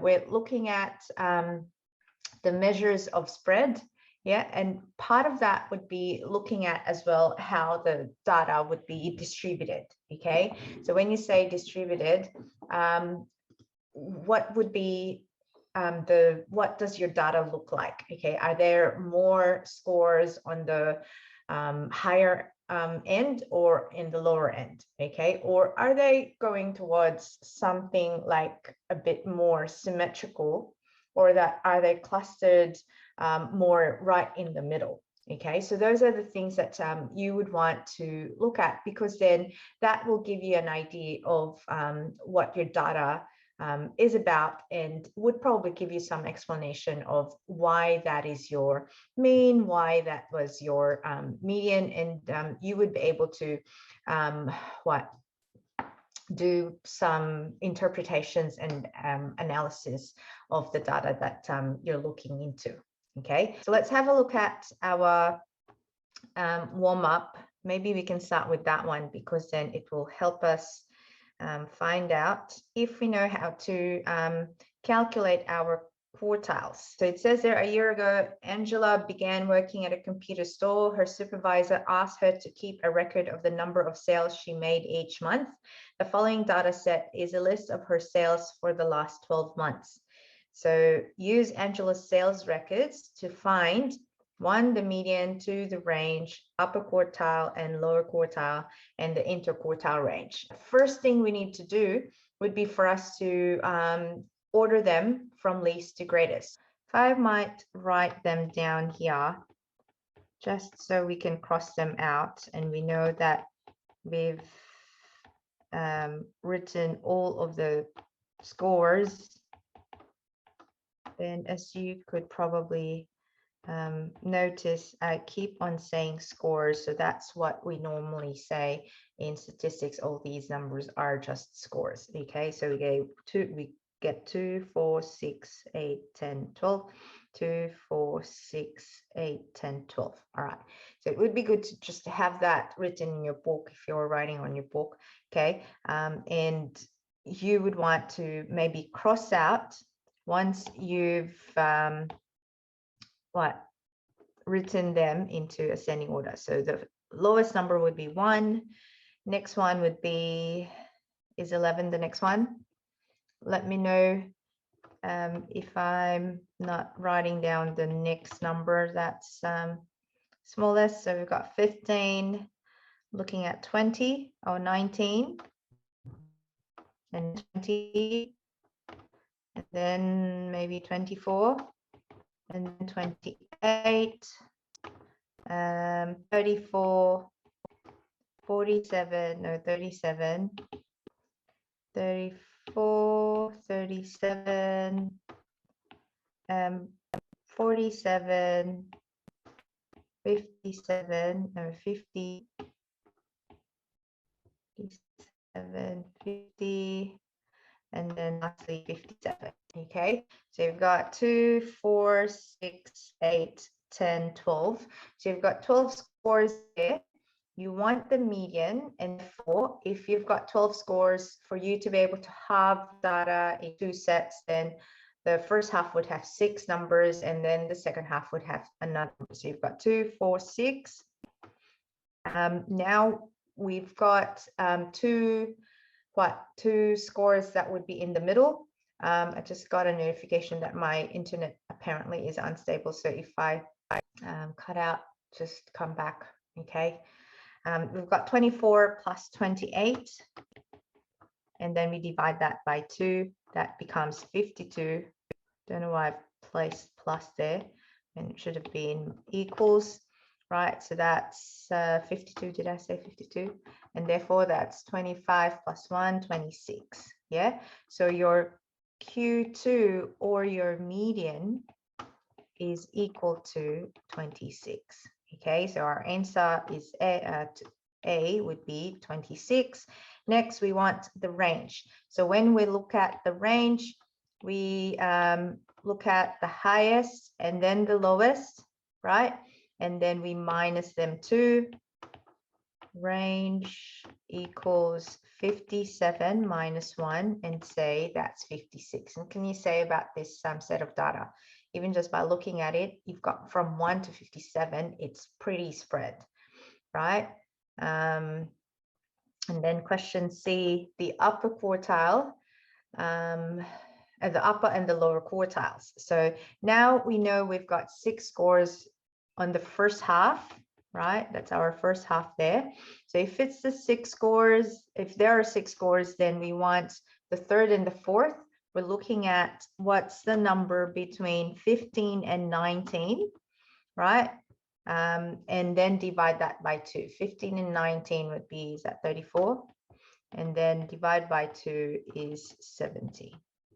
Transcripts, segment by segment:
we're looking at the measures of spread. Yeah, and part of that would be looking at as well how the data would be distributed. Okay, so when you say distributed, what would be what does your data look like? Okay, are there more scores on the higher end or in the lower end? Okay, or are they going towards something like a bit more symmetrical, or that are they clustered more right in the middle? Okay, so those are the things that you would want to look at, because then that will give you an idea of what your data is about, and would probably give you some explanation of why that is your mean, why that was your median, and you would be able to do some interpretations and analysis of the data that you're looking into. Okay, so let's have a look at our warm up. Maybe we can start with that one, because then it will help us find out if we know how to calculate our quartiles. So it says there, a year ago, Angela began working at a computer store. Her supervisor asked her to keep a record of the number of sales she made each month. The following data set is a list of her sales for the last 12 months. So use Angela's sales records to find 1, the median, 2, the range, upper quartile and lower quartile, and the interquartile range. First thing we need to do would be for us to order them from least to greatest. If I might write them down here, just so we can cross them out, and we know that we've written all of the scores, then as you could probably notice, I keep on saying scores, so that's what we normally say in statistics. All these numbers are just scores. Okay, so we get 2, 4, 6, 8, 10, 12, 2, 4, 6, 8, 10, 12. All right, so it would be good to just have that written in your book if you're writing on your book. Okay, and you would want to maybe cross out once you've written them into ascending order. So the lowest number would be 1. Next one would be, is 11 the next one? Let me know if I'm not writing down the next number that's smallest. So we've got 15, looking at 20 or 19 and 20, and then maybe 24 and then 28, 34, 47, no, 37, 34, 37, 47, 57, no, 50, 57, 50, and then lastly 57. Okay, so you've got 2, 4, 6, 8, 10, 12. So you've got 12 scores there. You want the median, and therefore, if you've got 12 scores, for you to be able to have data in 2 sets, then the first half would have 6 numbers, and then the second half would have another number. So you've got 2, 4, 6. Now we've got two scores that would be in the middle. I just got a notification that my internet apparently is unstable. So if I cut out, just come back. Okay. We've got 24 plus 28. And then we divide that by 2. That becomes 52. Don't know why I've placed plus there. And it should have been equals. Right, so that's 52. Did I say 52? And therefore that's 25 plus 1, 26. Yeah, so your Q2 or your median is equal to 26. Okay, so our answer is A would be 26. Next, we want the range. So when we look at the range, we look at the highest and then the lowest, right? And then we minus them too. Range equals 57 minus 1 and say that's 56. And can you say about this set of data? Even just by looking at it, you've got from 1 to 57, it's pretty spread, right? And then question C, the upper quartile, the upper and the lower quartiles. So now we know we've got 6 scores on the first half, right? That's our first half there. So if it's the 6 scores, if there are 6 scores, then we want the third and the fourth. We're looking at what's the number between 15 and 19, right? And then divide that by 2. 15 and 19 would be, is that 34? And then divide by 2 is 70.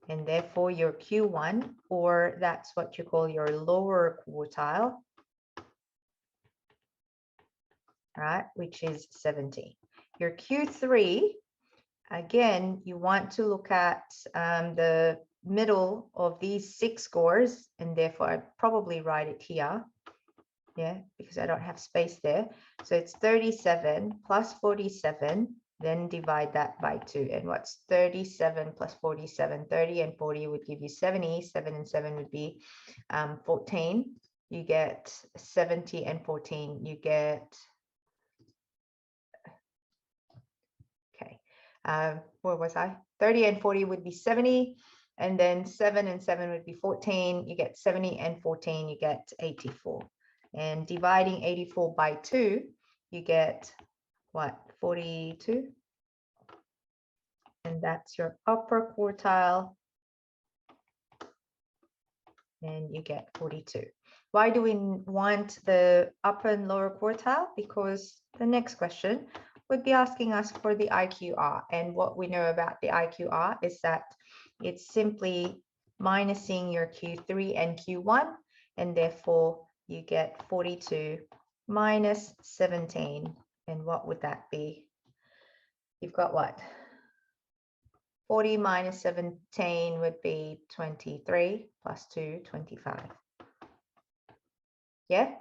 And therefore your Q1, or that's what you call your lower quartile, right, which is 70. Your Q3, again, you want to look at the middle of these 6 scores, and therefore I'd probably write it here, yeah, because I don't have space there. So it's 37 plus 47, then divide that by 2. And what's 37 plus 47? 30 and 40 would give you 70. 7 and 7 would be 14. You get 70 and 14. You get, okay, where was I? 30 and 40 would be 70. And then 7 and 7 would be 14. You get 70 and 14. You get 84. And dividing 84 by 2, you get what? 42. And that's your upper quartile. And you get 42. Why do we want the upper and lower quartile? Because the next question would be asking us for the IQR. And what we know about the IQR is that it's simply minusing your Q3 and Q1. And therefore, you get 42 minus 17. And what would that be? You've got what? 40 minus 17 would be 23 plus 2, 25. Yeah,